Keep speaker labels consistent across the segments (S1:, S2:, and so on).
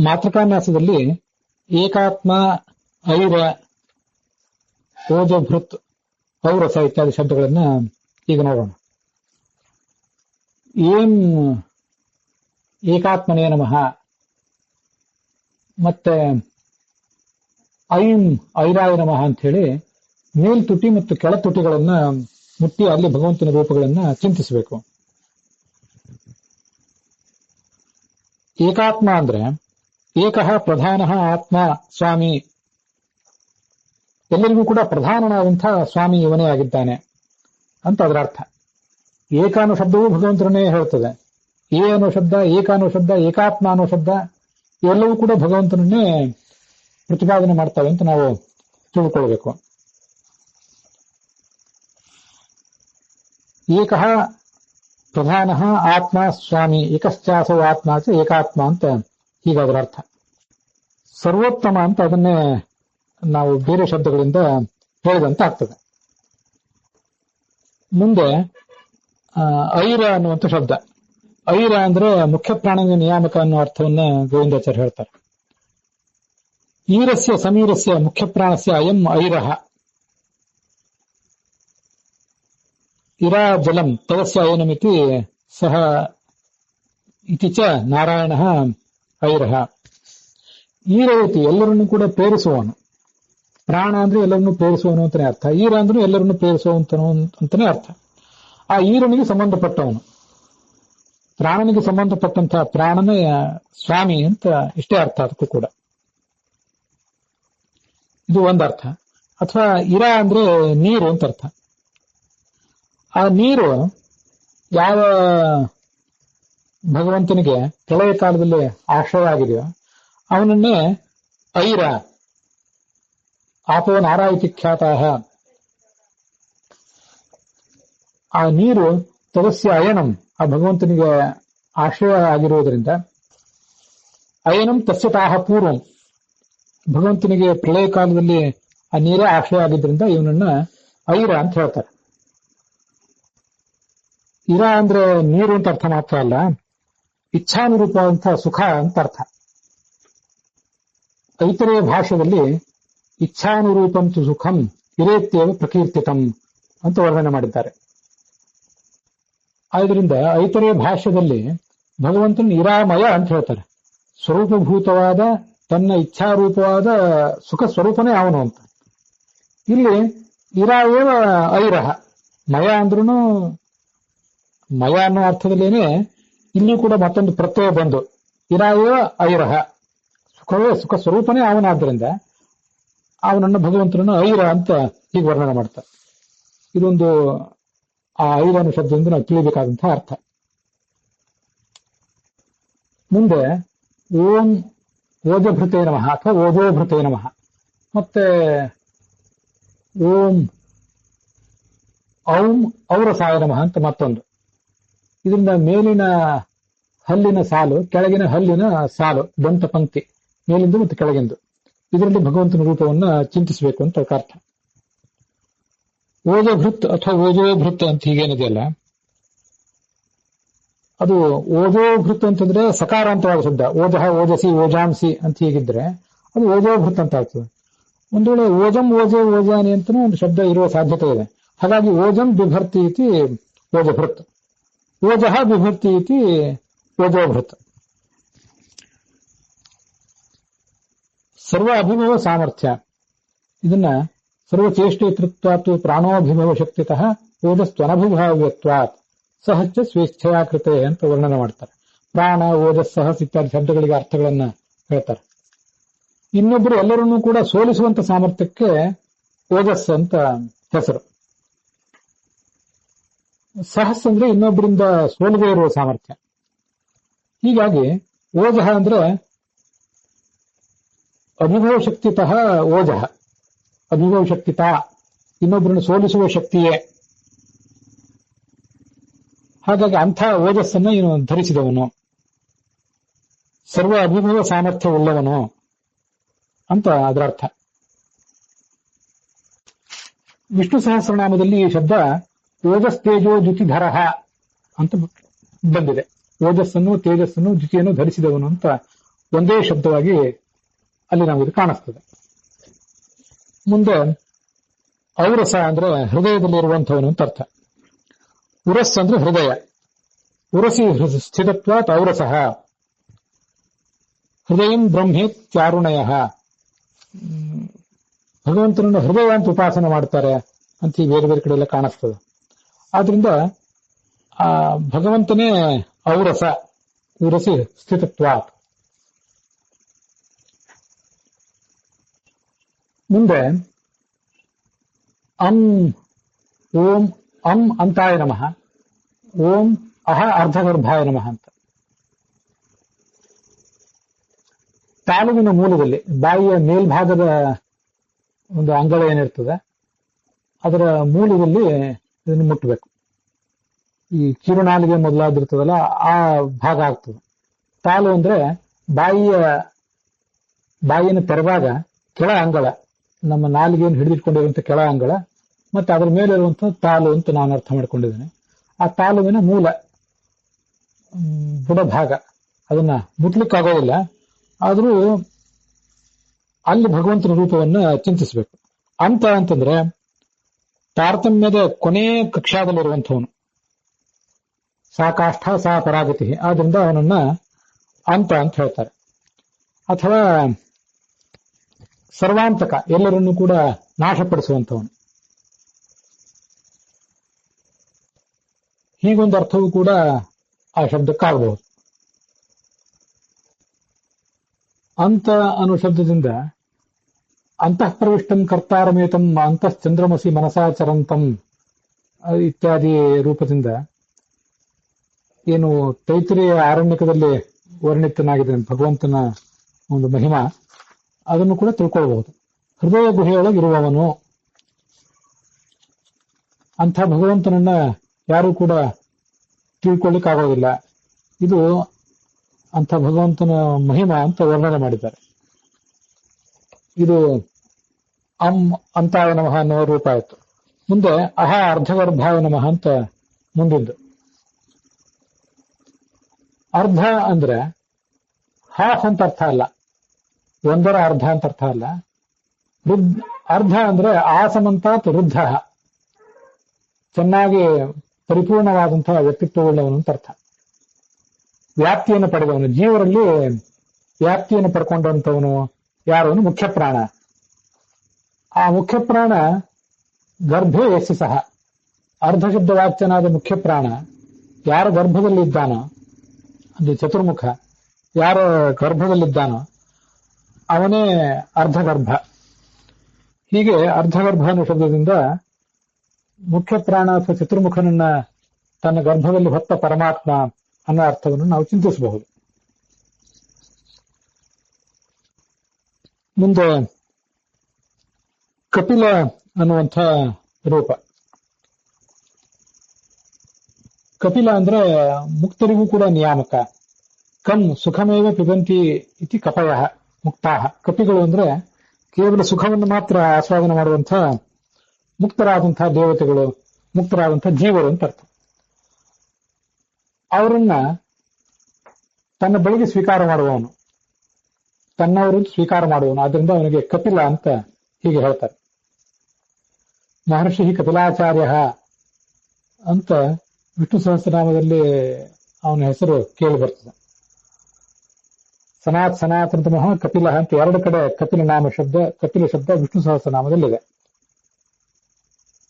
S1: ಮಾತೃಕಾನ್ಯಾಸದಲ್ಲಿ ಏಕಾತ್ಮ, ಐರ, ಓಜಭೃತ್, ಪೌರಸ ಇತ್ಯಾದಿ ಶಬ್ದಗಳನ್ನ ಈಗ ನೋಡೋಣ. ಏನ್ ಏಕಾತ್ಮನೇ ನಮಃ, ಮತ್ತೆ ಐಂ ಐರಾಯ ನಮಃ ಅಂತ ಹೇಳಿ ಮೇಲ್ತುಟಿ ಮತ್ತು ಕೆಳತುಟಿಗಳನ್ನ ಮುಟ್ಟಿ ಅಲ್ಲಿ ಭಗವಂತನ ರೂಪಗಳನ್ನ ಚಿಂತಿಸಬೇಕು. ಏಕಾತ್ಮ ಅಂದ್ರೆ ಏಕಃ ಪ್ರಧಾನ ಆತ್ಮ ಸ್ವಾಮಿ, ಎಲ್ಲರಿಗೂ ಕೂಡ ಪ್ರಧಾನನಾದಂತಹ ಸ್ವಾಮಿ ಇವನೇ ಆಗಿದ್ದಾನೆ ಅಂತ ಅದರ ಅರ್ಥ. ಏಕ ಅನ್ನೋ ಶಬ್ದವೂ ಭಗವಂತರನ್ನೇ ಹೇಳ್ತದೆ. ಏ ಅನ್ನೋ ಶಬ್ದ, ಏಕ ಅನ್ನೋ ಶಬ್ದ, ಏಕಾತ್ಮ ಅನ್ನೋ ಶಬ್ದ ಇವೆಲ್ಲವೂ ಕೂಡ ಭಗವಂತನನ್ನೇ ಪ್ರತಿಪಾದನೆ ಮಾಡ್ತವೆ ಅಂತ ನಾವು ತಿಳ್ಕೊಳ್ಬೇಕು. ಏಕಃ ಪ್ರಧಾನ ಆತ್ಮ ಸ್ವಾಮಿ, ಏಕಶ್ಚಾಸೋ ಆತ್ಮ ಚ ಏಕಾತ್ಮ ಅಂತ ಹೀಗಾದ್ರ ಅರ್ಥ. ಸರ್ವೋತ್ತಮ ಅಂತ ಅದನ್ನೇ ನಾವು ಬೇರೆ ಶಬ್ದಗಳಿಂದ ಹೇಳಿದಂತ ಆಗ್ತದೆ. ಮುಂದೆ ಐರ ಅನ್ನುವಂಥ ಶಬ್ದ. ಐರ ಅಂದ್ರೆ ಮುಖ್ಯ ಪ್ರಾಣಿಯ ನಿಯಾಮಕ ಅನ್ನೋ ಅರ್ಥವನ್ನ ಗೋವಿಂದಾಚಾರ್ಯ ಹೇಳ್ತಾರೆ. ಈರಸ್ಯ ಸಮೀರಸ್ಯ ಮುಖ್ಯ ಪ್ರಾಣಸ್ಯ ಅಯಂ ಐರಃ, ಇರಾ ಜಲಂ ತದಸ್ಯ ಅಯನಮಿತಿ ಸಹ ಇತಿ ಚ ನಾರಾಯಣ ಐರಃ. ಈರಯತಿ ಎಲ್ಲರನ್ನೂ ಕೂಡ ಪ್ರೇರಿಸುವವನು. ಪ್ರಾಣ ಅಂದ್ರೆ ಎಲ್ಲರನ್ನೂ ಪ್ರೇರಿಸುವವನು ಅಂತಾನೆ ಅರ್ಥ. ಈರ ಅಂದ್ರೆ ಎಲ್ಲರನ್ನೂ ಪ್ರೇರಿಸುವಂತನು ಅಂತಾನೆ ಅರ್ಥ. ಆ ಈರನಿಗೆ ಸಂಬಂಧಪಟ್ಟವನು, ಪ್ರಾಣನಿಗೆ ಸಂಬಂಧಪಟ್ಟಂತಹ ಪ್ರಾಣನ ಸ್ವಾಮಿ ಅಂತ ಇಷ್ಟೇ ಅರ್ಥ ಅದಕ್ಕೂ ಕೂಡ. ಇದು ಒಂದರ್ಥ. ಅಥವಾ ಇರ ಅಂದ್ರೆ ನೀರು ಅಂತ ಅರ್ಥ. ಆ ನೀರು ಯಾವ ಭಗವಂತನಿಗೆ ಪ್ರಳಯ ಕಾಲದಲ್ಲಿ ಆಶ್ರಯ ಆಗಿದೆಯೋ ಅವನನ್ನೇ ಐರ, ಆಪೋ ನಾರಾಯಿತಿ ಖ್ಯಾತಃ. ಆ ನೀರು ತದಸ್ಯ ಅಯನಂ, ಆ ಭಗವಂತನಿಗೆ ಆಶ್ರಯ ಆಗಿರುವುದರಿಂದ ಅಯನಂ ತಸ್ಯತಾಹ ಪೂರ್ವಂ, ಭಗವಂತನಿಗೆ ಪ್ರಳಯ ಕಾಲದಲ್ಲಿ ಆ ನೀರೇ ಆಶ್ರಯ ಆಗಿದ್ದರಿಂದ ಇವನನ್ನ ಐರ ಅಂತ ಹೇಳ್ತಾರೆ. ಇರ ಅಂದ್ರೆ ನೀರು ಅಂತ ಅರ್ಥ ಮಾತ್ರ ಅಲ್ಲ, ಇಚ್ಛಾನುರೂಪವಂತಹ ಸುಖ ಅಂತ ಅರ್ಥ. ಐತರೆಯ ಭಾಷೆಯಲ್ಲಿ ಇಚ್ಛಾನುರೂಪಂತು ಸುಖಂ ಇರೇತ್ಯೇವ ಪ್ರಕೀರ್ತಿತಂ ಅಂತ ವರ್ಣನೆ ಮಾಡಿದ್ದಾರೆ. ಆದ್ದರಿಂದ ಐತರೆಯ ಭಾಷ್ಯದಲ್ಲಿ ಭಗವಂತನ ಇರಾಮಯ ಅಂತ ಹೇಳ್ತಾರೆ. ಸ್ವರೂಪಭೂತವಾದ ತನ್ನ ಇಚ್ಛಾರೂಪವಾದ ಸುಖ ಸ್ವರೂಪನೇ ಅವನು ಅಂತ. ಇಲ್ಲಿ ಇರಾಯೇವ ಐರಹ, ಮಯ ಅಂದ್ರೂ ಮಯ ಅನ್ನೋ ಅರ್ಥದಲ್ಲೇನೆ ಇಲ್ಲಿ ಕೂಡ ಮತ್ತೊಂದು ಪ್ರತ್ಯಯ ಬಂದು ಇರಾಯೇವ ಐರಹ, ಸುಖ ಸ್ವರೂಪನೇ ಅವನಾದ್ದರಿಂದ ಅವನನ್ನು ಭಗವಂತನನ್ನು ಐರ ಅಂತ ಹೀಗೆ ವರ್ಣನೆ ಮಾಡ್ತಾರೆ. ಇದೊಂದು ಆ ಐರ ಅನ್ನೋ ಶಬ್ದದಿಂದ ನಾವು ತಿಳಿಬೇಕಾದಂತಹ ಅರ್ಥ. ಮುಂದೆ ಓಂ ಓಜಭೃತೇ ನಮಃ ಅಥವಾ ಓಜೋಭೃತೇ ನಮಃ, ಮತ್ತೆ ಓಂ ಔಂ ಔರಸಾಯ ನಮಃ ಅಂತ ಮತ್ತೊಂದು. ಇದರಿಂದ ಮೇಲಿನ ಹಲ್ಲಿನ ಸಾಲು, ಕೆಳಗಿನ ಹಲ್ಲಿನ ಸಾಲು, ದಂತ ಪಂಕ್ತಿ, ಮೇಲಿಂದು ಮತ್ತು ಕೆಳಗಿಂದು, ಇದರಲ್ಲಿ ಭಗವಂತನ ರೂಪವನ್ನ ಚಿಂತಿಸಬೇಕು ಅಂತ ಅರ್ಥ. ಓಜಭೃತ್ ಅಥವಾ ಓಜೋಭೃತ್ ಅಂತ ಹೀಗೇನಿದೆಯಲ್ಲ, ಅದು ಓಜೋಭೃತ್ ಅಂತಂದ್ರೆ ಸಕಾರಾಂತವಾದ ಶಬ್ದ. ಓಜಃ ಓಜಸಿ ಓಜಾಂಸಿ ಅಂತ ಹೀಗಿದ್ರೆ ಅದು ಓಜೋಭೃತ್ ಅಂತ ಆಗ್ತದೆ. ಒಂದು ವೇಳೆ ಓಜಂ ಓಜೆ ಓಜಾನಿ ಅಂತನೂ ಒಂದು ಶಬ್ದ ಇರುವ ಸಾಧ್ಯತೆ ಇದೆ. ಹಾಗಾಗಿ ಓಜಂ ಬಿಭರ್ತಿ ಇತಿ ಓಜಭೃತ್, ಓಜಃ ಬಿಭರ್ತಿ ಇತಿ ಓಜೋಭೃತ್. ಸರ್ವ ಅಭಿಭವ ಸಾಮರ್ಥ್ಯ, ಇದನ್ನ ಸರ್ವಚೇಷ್ಟೇತೃತ್ವಾತ್ ಪ್ರಾಣೋಭಿಭವ ಶಕ್ತಿತಃ ಓಜಸ್ತ್ವನಭಿಭಾವ್ಯತ್ವಾತ್ ಸಹಜ ಸ್ವೇಚ್ಛೆಯ ಕೃತೆ ಅಂತ ವರ್ಣನೆ ಮಾಡ್ತಾರೆ. ಪ್ರಾಣ, ಓಜಸ್, ಸಹಸ್ ಇತ್ಯಾದಿ ಶಬ್ದಗಳಿಗೆ ಅರ್ಥಗಳನ್ನ ಹೇಳ್ತಾರೆ. ಇನ್ನೊಬ್ಬರು ಎಲ್ಲರನ್ನೂ ಕೂಡ ಸೋಲಿಸುವಂತ ಸಾಮರ್ಥ್ಯಕ್ಕೆ ಓಜಸ್ ಅಂತ ಹೆಸರು. ಸಹಸ್ ಅಂದ್ರೆ ಇನ್ನೊಬ್ಬರಿಂದ ಸೋಲದೇ ಇರುವ ಸಾಮರ್ಥ್ಯ. ಹೀಗಾಗಿ ಓಜಃ ಅಂದ್ರೆ ಅಭಿಭವ ಶಕ್ತಿತಃ ಓಜಃ, ಅಭಿಭವ ಶಕ್ತಿತ, ಇನ್ನೊಬ್ಬರನ್ನು ಸೋಲಿಸುವ ಶಕ್ತಿಯೇ. ಹಾಗಾಗಿ ಅಂಥ ಓಜಸ್ಸನ್ನ ಇವನು ಧರಿಸಿದವನು, ಸರ್ವ ಅಭಿಭವ ಸಾಮರ್ಥ್ಯವುಳ್ಳವನು ಅಂತ ಅದರ ಅರ್ಥ. ವಿಷ್ಣು ಸಹಸ್ರನಾಮದಲ್ಲಿ ಈ ಶಬ್ದ ಓಜಸ್ ತೇಜೋ ದ್ಯುತಿಧರಃ ಅಂತ ಬಂದಿದೆ. ಓಜಸ್ಸನ್ನು, ತೇಜಸ್ಸನ್ನು, ದ್ಯುತಿಯನ್ನು ಧರಿಸಿದವನು ಅಂತ ಒಂದೇ ಶಬ್ದವಾಗಿ ಅಲ್ಲಿ ನಮಗೆ ಕಾಣಿಸ್ತದೆ. ಮುಂದೆ ಔರಸ ಅಂದ್ರೆ ಹೃದಯದಲ್ಲಿರುವಂಥವನು ಅಂತ ಅರ್ಥ. ಉರಸ್ ಅಂದ್ರೆ ಹೃದಯ. ಉರಸಿ ಸ್ಥಿತತ್ವಾತ್ ಔರಸಃ. ಹೃದಯಂ ಬ್ರಹ್ಮೇತ್ಯಾರುಣಯ. ಭಗವಂತನನ್ನು ಹೃದಯ ಅಂತ ಉಪಾಸನೆ ಮಾಡ್ತಾರೆ ಅಂತ ಈ ಬೇರೆ ಬೇರೆ ಕಡೆ ಎಲ್ಲ ಕಾಣಿಸ್ತದೆ. ಆದ್ರಿಂದ ಆ ಭಗವಂತನೇ ಔರಸ, ಉರಸಿ ಸ್ಥಿತತ್ವಾತ್. ಮುಂದೆ ಓಂ ಅಂತಾಯ ನಮಃ, ಓಂ ಅರ್ಧಗರ್ಭಾಯ ನಮಃ ಅಂತ. ತಾಲುವಿನ ಮೂಲದಲ್ಲಿ ಬಾಯಿಯ ಮೇಲ್ಭಾಗದ ಒಂದು ಅಂಗಳ ಏನಿರ್ತದೆ ಅದರ ಮೂಲದಲ್ಲಿ ಇದನ್ನು ಮುಟ್ಟಬೇಕು. ಈ ಕಿರುನಾಲಿಗೆ ಮೊದಲಾದಿರ್ತದಲ್ಲ ಆ ಭಾಗ ಆಗ್ತದೆ. ತಾಲು ಅಂದ್ರೆ ಬಾಯಿನ ತೆರವಾಗ ಕೆಳ ಅಂಗಳ, ನಮ್ಮ ನಾಲಿಗೆಯನ್ನು ಹಿಡಿದಿಟ್ಕೊಂಡಿರುವಂತ ಕೆಳ ಅಂಗಳ, ಮತ್ತೆ ಅದರ ಮೇಲೆ ಇರುವಂತಹ ತಾಲು ಅಂತ ನಾನು ಅರ್ಥ ಮಾಡ್ಕೊಂಡಿದ್ದೇನೆ. ಆ ತಾಲುವಿನ ಮೂಲ ಬುಡಭಾಗ ಅದನ್ನ ಮುಟ್ಲಿಕ್ಕಾಗೋದಿಲ್ಲ. ಆದರೂ ಅಲ್ಲಿ ಭಗವಂತನ ರೂಪವನ್ನ ಚಿಂತಿಸಬೇಕು. ಅಂತಂದ್ರೆ ತಾರತಮ್ಯದ ಕೊನೆ ಕಕ್ಷಾದಲ್ಲಿರುವಂಥವನು, ಸಾ ಕಾಷ್ಠ ಸಾ ಪರಾಗತಿ. ಆದ್ರಿಂದ ಅವನನ್ನ ಅಂತ ಹೇಳ್ತಾರೆ. ಅಥವಾ ಸರ್ವಾಂತಕ, ಎಲ್ಲರನ್ನೂ ಕೂಡ ನಾಶಪಡಿಸುವಂಥವನು. ಹೀಗೊಂದು ಅರ್ಥವೂ ಕೂಡ ಆ ಶಬ್ದಕ್ಕಾಗಬಹುದು. ಅಂತ ಅನ್ನೋ ಶಬ್ದದಿಂದ ಅಂತಃಪ್ರವಿಷ್ಟಂ ಕರ್ತಾರಮೇತಂ ಅಂತಶ್ಚಂದ್ರಮಸಿ ಮನಸಾಚರಂತಂ ಇತ್ಯಾದಿ ರೂಪದಿಂದ ಏನು ತೈತ್ರಿಯ ಆರಣ್ಯಕದಲ್ಲಿ ವರ್ಣಿತನಾಗಿದೆ ಭಗವಂತನ ಒಂದು ಮಹಿಮಾ, ಅದನ್ನು ಕೂಡ ತಿಳ್ಕೊಳ್ಬಹುದು. ಹೃದಯ ಗುಹೆಯೊಳಗಿರುವವನು ಅಂಥ ಭಗವಂತನನ್ನ ಯಾರೂ ಕೂಡ ತಿಳ್ಕೊಳ್ಳಿಕ್ಕಾಗೋದಿಲ್ಲ. ಇದು ಅಂಥ ಭಗವಂತನ ಮಹಿಮಾ ಅಂತ ವರ್ಣನೆ ಮಾಡಿದ್ದಾರೆ. ಇದು ಅಂತಾಯ ನಮಃ ಅನ್ನೋ ರೂಪ ಆಯಿತು. ಮುಂದೆ ಅರ್ಧಗರ್ಭಾಯ ನಮಃ ಅಂತ ಮುಂದಿಂದು. ಅರ್ಧ ಅಂದ್ರೆ ಹಾಫ್ ಅಂತ ಅರ್ಥ ಅಲ್ಲ, ಒಂದರ ಅರ್ಧ ಅಂತ ಅರ್ಥ ಅಲ್ಲ. ಅರ್ಧ ಅಂದ್ರೆ ಆಸಮಂತಾತ್ ವೃದ್ಧ, ಚೆನ್ನಾಗಿ ಪರಿಪೂರ್ಣವಾದಂತಹ ವ್ಯಕ್ತಿತ್ವವುಳ್ಳವನು ಅಂತ ಅರ್ಥ. ವ್ಯಾಪ್ತಿಯನ್ನು ಪಡೆದವನು, ಜೀವರಲ್ಲಿ ವ್ಯಾಪ್ತಿಯನ್ನು ಪಡ್ಕೊಂಡಂಥವನು ಯಾರವನು? ಮುಖ್ಯ ಪ್ರಾಣ. ಆ ಮುಖ್ಯ ಪ್ರಾಣ ಗರ್ಭೇ ಯಸ್ಯ ಸಹ, ಅರ್ಧ ಶಬ್ದ ವಾಚ್ಯನಾದ ಮುಖ್ಯ ಪ್ರಾಣ ಯಾರ ಗರ್ಭದಲ್ಲಿದ್ದಾನೋ, ಅಂದ್ರೆ ಚತುರ್ಮುಖ ಯಾರ ಗರ್ಭದಲ್ಲಿದ್ದಾನೋ ಅವನೇ ಅರ್ಧಗರ್ಭ. ಹೀಗೆ ಅರ್ಧಗರ್ಭ ಅನ್ನೋ ಶಬ್ದದಿಂದ ಮುಖ್ಯ ಪ್ರಾಣ ಅಥವಾ ಚತುರ್ಮುಖನನ್ನ ತನ್ನ ಗರ್ಭದಲ್ಲಿ ಹೊತ್ತ ಪರಮಾತ್ಮ ಅನ್ನೋ ಅರ್ಥವನ್ನು ನಾವು ಚಿಂತಿಸಬಹುದು. ಮುಂದೆ ಕಪಿಲ ಅನ್ನುವಂಥ ರೂಪ. ಕಪಿಲ ಅಂದ್ರೆ ಮುಕ್ತರಿಗೂ ಕೂಡ ನಿಯಾಮಕ. ಕಂ ಸುಖಮೇವ ಪಿಬಂತಿ ಇತಿ ಕಪಯ ಮುಕ್ತಾಹ. ಕಪಿಗಳು ಅಂದ್ರೆ ಕೇವಲ ಸುಖವನ್ನು ಮಾತ್ರ ಆಸ್ವಾದನೆ ಮಾಡುವಂಥ ಮುಕ್ತರಾದಂತಹ ದೇವತೆಗಳು, ಮುಕ್ತರಾದಂತಹ ಜೀವರು ಅಂತ ಅರ್ಥ. ಅವರನ್ನ ತನ್ನ ಬಳಿಗೆ ಸ್ವೀಕಾರ ಮಾಡುವವನು, ತನ್ನವರು ಸ್ವೀಕಾರ ಮಾಡುವವನು. ಆದ್ರಿಂದ ಅವನಿಗೆ ಕಪಿಲ ಅಂತ ಹೀಗೆ ಹೇಳ್ತಾರೆ. ಮಹರ್ಷಿ ಕಪಿಲಾಚಾರ್ಯ ಅಂತ ವಿಷ್ಣು ಸಹಸ್ರನಾಮದಲ್ಲಿ ಅವನ ಹೆಸರು ಕೇಳಿ ಬರ್ತದೆ. ಸನಾತನತಮಃ ಕಪಿಲ ಅಂತ ಎರಡು ಕಡೆ ಕಪಿಲ ಶಬ್ದ ವಿಷ್ಣು ಸಹಸ್ರನಾಮದಲ್ಲಿದೆ.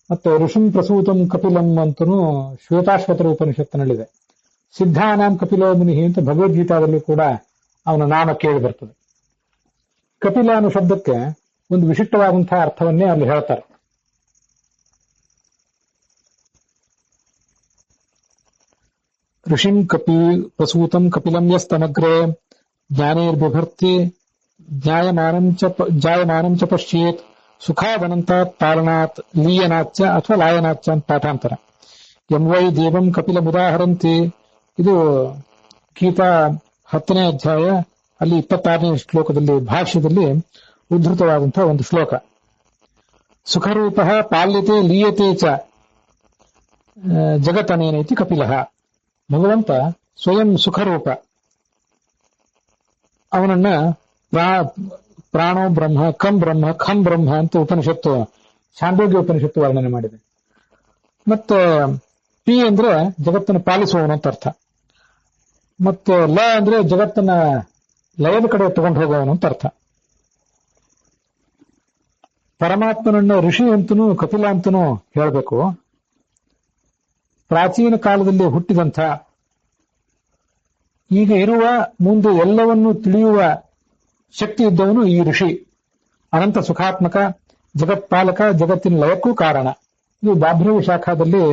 S1: ಮತ್ತೆ ಋಷಿಂ ಪ್ರಸೂತಂ ಕಪಿಲಂ ಅಂತನೂ ಶ್ವೇತಾಶ್ವತರ ಉಪನಿಷತ್ತಿನಲ್ಲಿದೆ. ಸಿದ್ಧಾನಾಂ ಕಪಿಲೋ ಮುನಿ ಅಂತ ಭಗವದ್ಗೀತಾದಲ್ಲಿ ಕೂಡ ಅವನ ನಾಮ ಕೇಳಿ ಬರ್ತದೆ. ಕಪಿಲ ಅನ್ನೋ ಶಬ್ದಕ್ಕೆ ಒಂದು ವಿಶಿಷ್ಟವಾದಂತಹ ಅರ್ಥವನ್ನೇ ಅಲ್ಲಿ ಹೇಳ್ತಾರೆ. ಋಷಿಂ ಕಪಿ ಪ್ರಸೂತಂ ಕಪಿಲಂ ಯಸ್ತಮಗ್ರೆ ಜ್ಞಾನೇರ್ಬಿಭರ್ತಿ ಜಾಯಮಾನಂ ಚ ಪಶ್ಯೇತ್ ಸುಖಾದನಂತಾತ್ ತಾರಣಾತ್ ಲೀಯನಾಚ್ಚ ಅಥವಾ ಲಾಯನಾಚ್ಚ ಅಂತ ಪಾಠಾಂತರ. ಎಂ ವೈ ದೇವಂ ಕಪಿಲಮುದಾಹರಂತಿ. ಇದು ಗೀತಾ 10ನೇ ಅಧ್ಯಾಯ ಅಲ್ಲಿ 26ನೇ ಶ್ಲೋಕದಲ್ಲಿ ಭಾಷ್ಯದಲ್ಲಿ ಉದ್ಧೃತವಾದಂತಹ ಒಂದು ಶ್ಲೋಕ. ಸುಖರೂಪ ಪಾಲ್ಯತೆ ಲೀಯತೆ ಚ ಜಗತ್ತನೇನೈತಿ ಕಪಿಲಃ. ಭಗವಂತ ಸ್ವಯಂ ಸುಖರೂಪ, ಅವನನ್ನ ಪ್ರಾಣೋ ಬ್ರಹ್ಮ ಖಂ ಬ್ರಹ್ಮ ಅಂತ ಉಪನಿಷತ್ತು, ಛಾಂದೋಗ್ಯ ಉಪನಿಷತ್ತು ವರ್ಣನೆ ಮಾಡಿದೆ. ಮತ್ತೆ ಪಿ ಅಂದ್ರೆ ಜಗತ್ತನ್ನು ಪಾಲಿಸುವವನು ಅಂತ ಅರ್ಥ. ಮತ್ತೆ ಲ ಅಂದ್ರೆ ಜಗತ್ತನ್ನ ಲಯದ ಕಡೆ ತಗೊಂಡು ಹೋಗುವವನು ಅಂತ ಅರ್ಥ. ಪರಮಾತ್ಮನನ್ನ ಋಷಿ ಅಂತನೂ ಕಪಿಲ ಅಂತನೂ ಹೇಳಬೇಕು. ಪ್ರಾಚೀನ ಕಾಲದಲ್ಲಿ ಹುಟ್ಟಿದಂಥ, ಈಗ ಇರುವ ಮುಂದೆ ಎಲ್ಲವನ್ನೂ ತಿಳಿಯುವ ಶಕ್ತಿ ಇದ್ದವನು ಈ ಋಷಿ. ಅನಂತ ಸುಖಾತ್ಮಕ, ಜಗತ್ಪಾಲಕ, ಜಗತ್ತಿನ ಲಯಕ್ಕೂ ಕಾರಣ. ಇದು ಬಾಭ್ರವಿ ಶಾಖಾದಲ್ಲಿ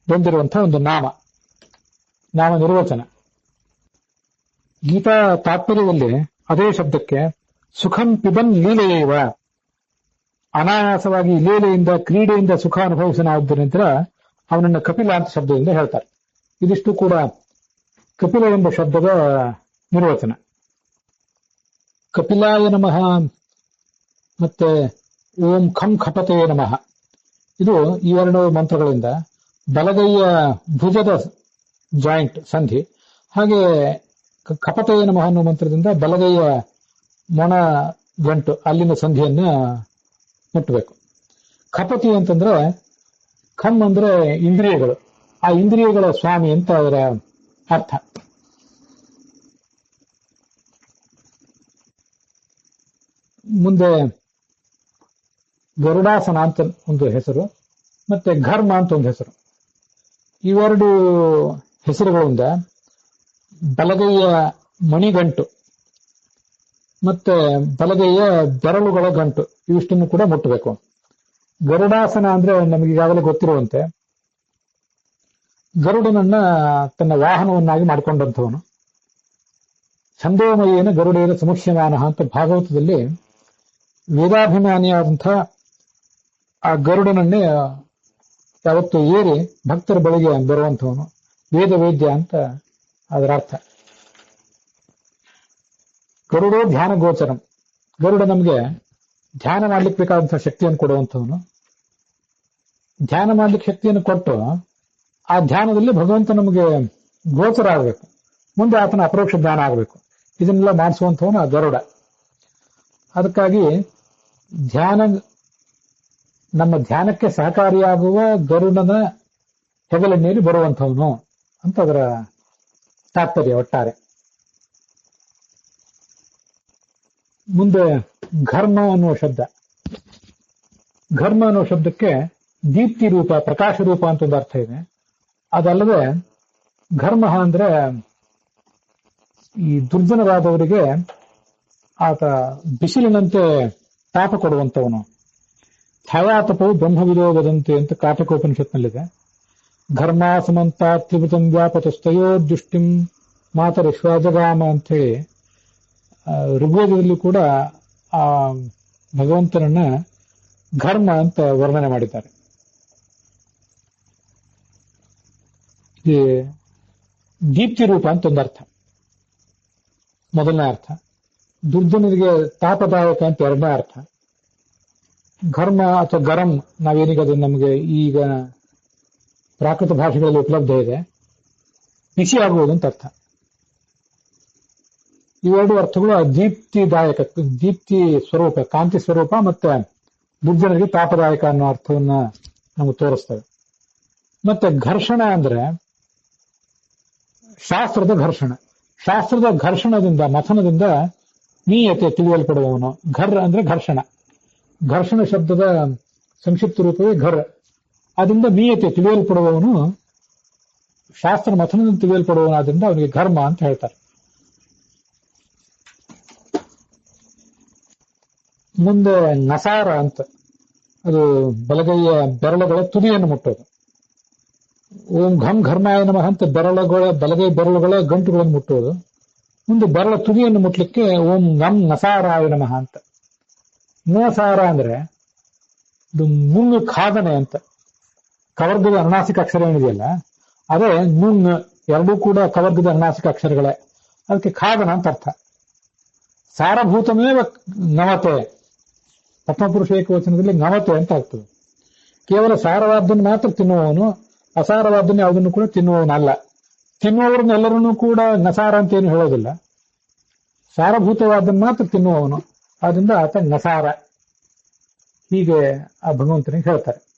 S1: ಬಂದಿರುವಂತಹ ಒಂದು ನಾಮ ನಿರ್ವಚನ. ಗೀತಾ ತಾತ್ಪರ್ಯದಲ್ಲಿ ಅದೇ ಶಬ್ದಕ್ಕೆ ಸುಖಂ ಪಿಬನ್ ಲೀಲೆಯೇವ, ಅನಾಯಾಸವಾಗಿ ಲೀಲೆಯಿಂದ ಕ್ರೀಡೆಯಿಂದ ಸುಖ ಅನುಭವಿಸನಾದ್ದರಿಂದ ಅವನನ್ನ ಕಪಿಲ ಅಂತ ಶಬ್ದದಿಂದ ಹೇಳ್ತಾರೆ. ಇದಿಷ್ಟು ಕೂಡ ಕಪಿಲ ಎಂಬ ಶಬ್ದದ ನಿರ್ವಚನ. ಕಪಿಲಾಯ ನಮಃ ಮತ್ತೆ ಓಂ ಖಂ ಖಪತೆಯ ನಮಃ, ಇದು ಈ ಎರಡು ಮಂತ್ರಗಳಿಂದ ಬಲಗೈಯ ಭುಜದ ಜಾಯಿಂಟ್ ಸಂಧಿ, ಹಾಗೆ ಖಪತೆಯ ನಮಃ ಅನ್ನೋ ಮಂತ್ರದಿಂದ ಬಲಗೈಯ ಮೊಣ ಗಂಟು ಅಲ್ಲಿನ ಸಂಧಿಯನ್ನ ಮುಟ್ಟಬೇಕು. ಖಪತಿ ಅಂತಂದ್ರೆ ಖಮ್ ಅಂದ್ರೆ ಇಂದ್ರಿಯಗಳು, ಆ ಇಂದ್ರಿಯಗಳ ಸ್ವಾಮಿ ಅಂತ ಅದರ ಅರ್ಥ. ಮುಂದೆ ಗರುಡಾಸನ ಅಂತ ಒಂದು ಹೆಸರು, ಮತ್ತೆ ಘರ್ಮ ಅಂತ ಒಂದು ಹೆಸರು. ಇವೆರಡು ಹೆಸರುಗಳಿಂದ ಬಲಗೈಯ ಮಣಿಗಂಟು ಮತ್ತೆ ಬಲಗೈಯ ಬೆರಳುಗಳ ಗಂಟು ಇವಿಷ್ಟನ್ನು ಕೂಡ ಮುಟ್ಟಬೇಕು. ಗರುಡಾಸನ ಅಂದ್ರೆ ನಮಗೆ ಈಗಾಗಲೇ ಗೊತ್ತಿರುವಂತೆ ಗರುಡನನ್ನ ತನ್ನ ವಾಹನವನ್ನಾಗಿ ಮಾಡಿಕೊಂಡಂಥವನು. ಛಂದೋಮಯೇನ ಗರುಡೇನ ಸಮುಷ್ಯಮಾನ ಅಂತ ಭಾಗವತದಲ್ಲಿ ವೇದಾಭಿಮಾನಿಯಾದಂಥ ಆ ಗರುಡನನ್ನೇ ಯಾವತ್ತು ಏರಿ ಭಕ್ತರ ಬಳಿಗೆ ಬರುವಂಥವನು ವೇದ ವೇದ್ಯ ಅಂತ ಅದರ ಅರ್ಥ. ಗರುಡೋ ಧ್ಯಾನ ಗೋಚರಂ, ಗರುಡ ನಮಗೆ ಧ್ಯಾನ ಮಾಡ್ಲಿಕ್ಕೆ ಬೇಕಾದಂತಹ ಶಕ್ತಿಯನ್ನು ಕೊಡುವಂಥವನು. ಧ್ಯಾನ ಮಾಡ್ಲಿಕ್ಕೆ ಶಕ್ತಿಯನ್ನು ಕೊಟ್ಟು ಆ ಧ್ಯಾನದಲ್ಲಿ ಭಗವಂತ ನಮಗೆ ಗೋಚರ ಆಗಬೇಕು, ಮುಂದೆ ಆತನ ಅಪರೋಕ್ಷ ಜ್ಞಾನ ಆಗಬೇಕು. ಇದನ್ನೆಲ್ಲ ಮಾಡಿಸುವಂಥವನು ಆ ಗರುಡ. ಅದಕ್ಕಾಗಿ ನಮ್ಮ ಧ್ಯಾನಕ್ಕೆ ಸಹಕಾರಿಯಾಗುವ ಗರುಡನ ಹೆಗಲಿನಲ್ಲಿ ಬರುವಂಥವನು ಅಂತ ಅದರ ತಾತ್ಪರ್ಯ ಒಟ್ಟಾರೆ. ಮುಂದೆ ಘರ್ಮ ಅನ್ನುವ ಶಬ್ದ. ಘರ್ಮ ಅನ್ನುವ ಶಬ್ದಕ್ಕೆ ದೀಪ್ತಿ ರೂಪ, ಪ್ರಕಾಶ ರೂಪ ಅಂತ ಒಂದು ಅರ್ಥ ಇದೆ. ಅದಲ್ಲದೆ ಘರ್ಮ ಅಂದ್ರೆ ಈ ದುರ್ಜನರಾದವರಿಗೆ ಆತ ಬಿಸಿಲಿನಂತೆ ತಾಪ ಕೊಡುವಂಥವನು. ಛಾಯಾತಪವು ಬ್ರಹ್ಮವಿದೋ ವದಂತಿ ಅಂತ ಕಾಟಕೋಪನಿಷತ್ನಲ್ಲಿದೆ. ಘರ್ಮ ಸಮಂತ ತ್ರಿಭುಜಂ ವ್ಯಾಪತಸ್ತಯೋ ದೃಷ್ಟಿಂ ಮಾತರಿಶ್ವಾಜಗಾಮ ಅಂತ ಹೇಳಿ ಋಗ್ವೇದದಲ್ಲಿ ಕೂಡ ಆ ಭಗವಂತನನ್ನ ಘರ್ಮ ಅಂತ ವರ್ಣನೆ ಮಾಡಿದ್ದಾರೆ. ಈ ದೀಪ್ತಿ ರೂಪ ಅಂತ ಒಂದು ಅರ್ಥ, ಮೊದಲನೇ ಅರ್ಥ. ದುರ್ಜನರಿಗೆ ತಾಪದಾಯಕ ಅಂತ ಎರಡನೇ ಅರ್ಥ. ಘರ್ಮ ಅಥವಾ ಗರಂ ನಾವೇನೀಗ ಅದು ನಮಗೆ ಈಗ ಪ್ರಾಕೃತ ಭಾಷೆಗಳಲ್ಲಿ ಉಪಲಬ್ಧ ಇದೆ, ಬಿಸಿ ಆಗುವುದು ಅಂತ ಅರ್ಥ. ಇವೆರಡು ಅರ್ಥಗಳು ದೀಪ್ತಿದಾಯಕ, ದೀಪ್ತಿ ಸ್ವರೂಪ, ಕಾಂತಿ ಸ್ವರೂಪ, ಮತ್ತೆ ದುರ್ಜನರಿಗೆ ತಾಪದಾಯಕ ಅನ್ನೋ ಅರ್ಥವನ್ನ ನಮಗೆ ತೋರಿಸ್ತವೆ. ಮತ್ತೆ ಘರ್ಷಣ ಅಂದ್ರೆ ಶಾಸ್ತ್ರದ ಘರ್ಷಣ. ಶಾಸ್ತ್ರದ ಘರ್ಷಣದಿಂದ, ಮಥನದಿಂದ ನೀಯತೆ ತಿಳಿಯಲ್ಪಡುವವನು. ಘರ್ ಅಂದ್ರೆ ಘರ್ಷಣ. ಘರ್ಷಣ ಶಬ್ದದ ಸಂಕ್ಷಿಪ್ತ ರೂಪವೇ ಘರ್. ಅದರಿಂದ ನೀಯತೆ ತಿಳಿಯಲ್ಪಡುವವನು, ಶಾಸ್ತ್ರ ಮಥನದಿಂದ ತಿಳಿಯಲ್ಪಡುವವನಾದ್ರಿಂದ ಅವನಿಗೆ ಘರ್ಮ ಅಂತ ಹೇಳ್ತಾರೆ. ಮುಂದೆ ನಸಾರ ಅಂತ, ಅದು ಬಲಗೈಯ ಬೆರಳುಗಳ ತುದಿಯನ್ನು ಮುಟ್ಟೋದು. ಓಂ ಘಂ ಘರ್ಮಾಯ ನಮಃ ಅಂತ ಬಲಗೈ ಬೆರಳುಗಳ ಗಂಟುಗಳನ್ನು ಮುಟ್ಟುವುದು. ಮುಂದೆ ಬೆರಳ ತುದಿಯನ್ನು ಮುಟ್ಲಿಕ್ಕೆ ಓಂ ಗಂ ನಸಾರಾಯ ನಮಃ ಅಂತ. ನಸಾರ ಅಂದ್ರೆ ಇದು ಮುಂಗ್ ಖಾದನೆ ಅಂತ. ಕವರ್ಗದ ಅನುನಾಸಿಕ ಅಕ್ಷರ ಏನಿದೆಯಲ್ಲ ಅದೇ ಮುಂಗ್, ಎರಡೂ ಕೂಡ ಕವರ್ಗದ ಅನುನಾಸಿಕ ಅಕ್ಷರಗಳೇ. ಅದಕ್ಕೆ ಖಾದನ ಅಂತ ಅರ್ಥ. ಸಾರಭೂತಮೇವ ನವತೆ, ಪ್ರಥಮಪುರುಷ ಏಕವಚನದಲ್ಲಿ ನವತೆ ಅಂತ ಆಗ್ತದೆ. ಕೇವಲ ಸಾರವಾದ್ದನ್ನು ಮಾತ್ರ ತಿನ್ನುವವನು, ಅಸಾರವಾದ್ದನ್ನು ಯಾವುದನ್ನು ಕೂಡ ತಿನ್ನುವವನಲ್ಲ. ತಿನ್ನುವವ್ರನ್ನೆಲ್ಲರನ್ನೂ ಕೂಡ ನಸಾರ ಅಂತ ಏನು ಹೇಳೋದಿಲ್ಲ. ಸಾರಭೂತವಾದನ್ನು ಮಾತ್ರ ತಿನ್ನುವವನು. ಆದ್ರಿಂದ ಆತ ನಸಾರ. ಹೀಗೆ ಆ ಭಗವಂತನಿಗೆ ಹೇಳ್ತಾರೆ.